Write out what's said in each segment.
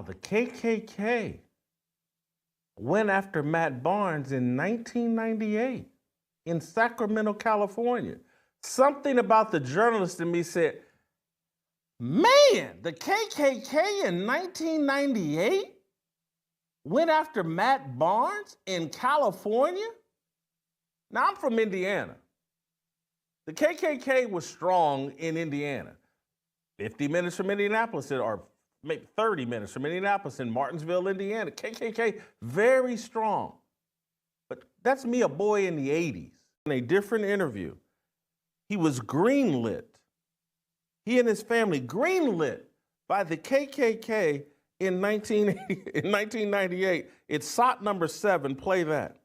the KKK went after Matt Barnes in 1998 in Sacramento, California. Something about the journalist in me said, man, the KKK in 1998 went after Matt Barnes in California? Now, I'm from Indiana. The KKK was strong in Indiana. 50 minutes from Indianapolis, or maybe 30 minutes from Indianapolis in Martinsville, Indiana. KKK, very strong. But that's me, a boy in the 80s. In a different interview, he was greenlit. He and his family greenlit by the KKK in 1998. It's SOT number 7. Play that.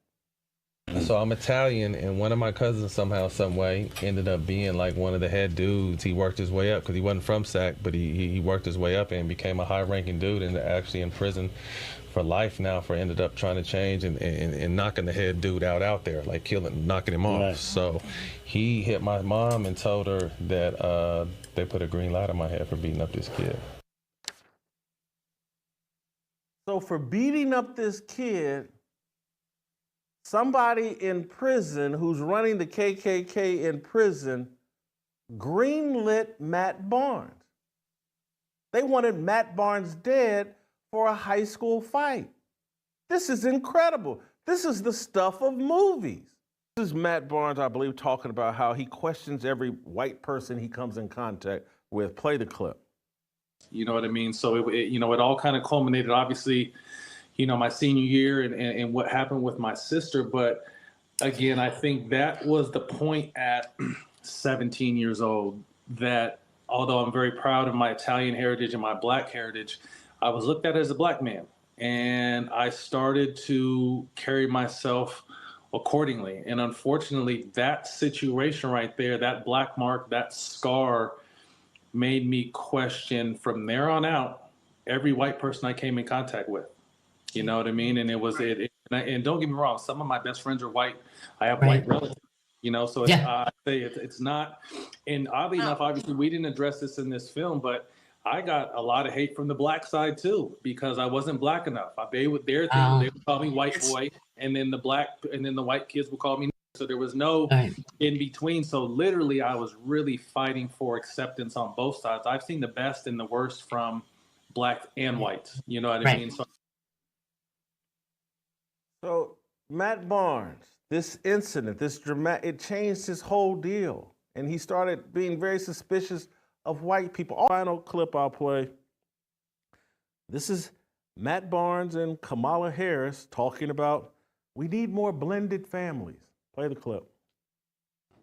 So I'm Italian, and one of my cousins somehow, some way, ended up being like one of the head dudes. He worked his way up because he wasn't from SAC, but he worked his way up and became a high-ranking dude, and actually in prison for life now for ended up trying to change and knocking the head dude out there, like knocking him off. Right. So he hit my mom and told her that they put a green light on my head for beating up this kid. So for beating up this kid, somebody in prison who's running the KKK in prison greenlit Matt Barnes. They wanted Matt Barnes dead for a high school fight. This is incredible. This is the stuff of movies. This is Matt Barnes, I believe, talking about how he questions every white person he comes in contact with. Play the clip. You know what I mean? So, it all kind of culminated, obviously, my senior year and what happened with my sister. But again, I think that was the point at 17 years old that although I'm very proud of my Italian heritage and my Black heritage, I was looked at as a Black man. And I started to carry myself accordingly. And unfortunately, that situation right there, that black mark, that scar made me question from there on out every white person I came in contact with. You know what I mean? And it was and don't get me wrong, some of my best friends are white. I have white relatives, so it's not. And oddly enough, obviously, we didn't address this in this film, but I got a lot of hate from the Black side too because I wasn't Black enough. They would call me white boy, and then the white kids would call me. So there was no in between. So literally, I was really fighting for acceptance on both sides. I've seen the best and the worst from Black and whites. You know what I mean? So Matt Barnes, this incident, it changed his whole deal. And he started being very suspicious of white people. Final clip I'll play. This is Matt Barnes and Kamala Harris talking about we need more blended families. Play the clip.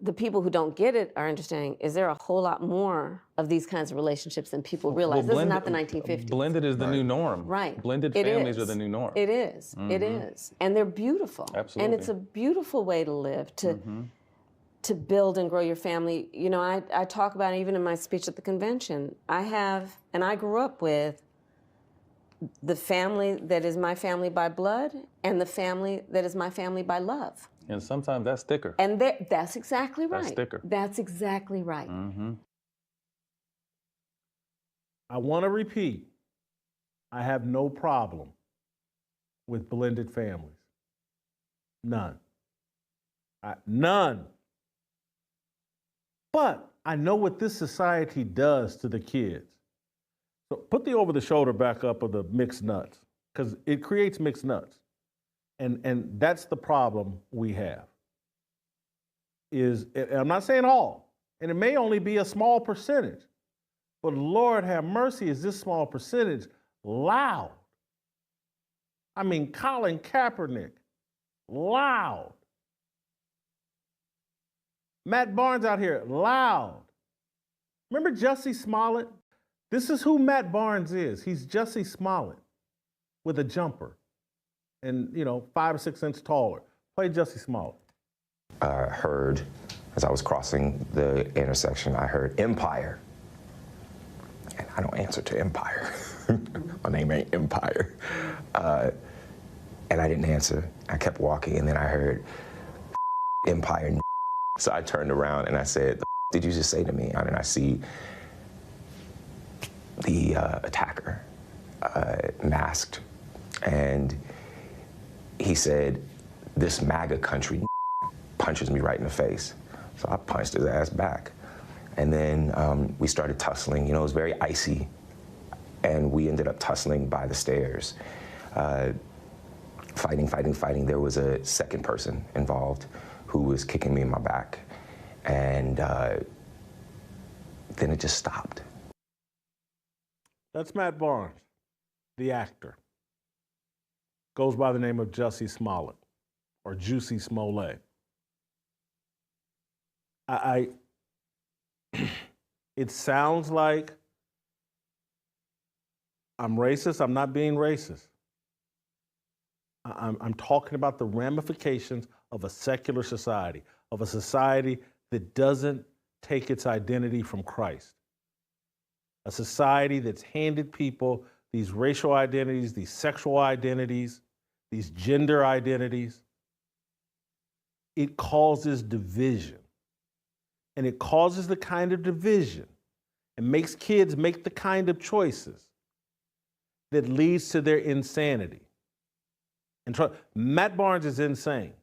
The people who don't get it are understanding, is there a whole lot more of these kinds of relationships than people realize? This is not the 1950s. Blended is the new norm. Right. Blended families are the new norm. It is. Mm-hmm. It is. And they're beautiful. Absolutely. And it's a beautiful way to live, to build and grow your family. I talk about it even in my speech at the convention. I grew up with the family that is my family by blood and the family that is my family by love. And sometimes that's thicker. And that's exactly right. That's thicker. That's exactly right. Mm-hmm. I want to repeat, I have no problem with blended families. None. None. But I know what this society does to the kids. So put the over-the-shoulder back up of the mixed nuts, because it creates mixed nuts. And that's the problem we have. And I'm not saying all, and it may only be a small percentage, but Lord have mercy, is this small percentage loud? I mean, Colin Kaepernick, loud. Matt Barnes out here, loud. Remember Jussie Smollett? This is who Matt Barnes is. He's Jussie Smollett with a jumper and, 5 or 6 inches taller. Play Jussie Smollett. I heard, as I was crossing the intersection, I heard Empire. And I don't answer to Empire. My name ain't Empire. And I didn't answer. I kept walking, and then I heard Empire. So I turned around and I said, "The did you just say to me?" And I see the attacker. masked, and he said, "This MAGA country," punches me right in the face. So I punched his ass back. And then we started tussling. You know, it was very icy, and we ended up tussling by the stairs. Fighting. There was a second person involved who was kicking me in my back. And then it just stopped. That's Matt Barnes, the actor. Goes by the name of Jussie Smollett, or Juicy Smollett. It sounds like I'm racist. I'm not being racist. I'm talking about the ramifications of a secular society, of a society that doesn't take its identity from Christ. A society that's handed people these racial identities, these sexual identities, these gender identities. It causes division. And it causes the kind of division and makes kids make the kind of choices that leads to their insanity. And Matt Barnes is insane.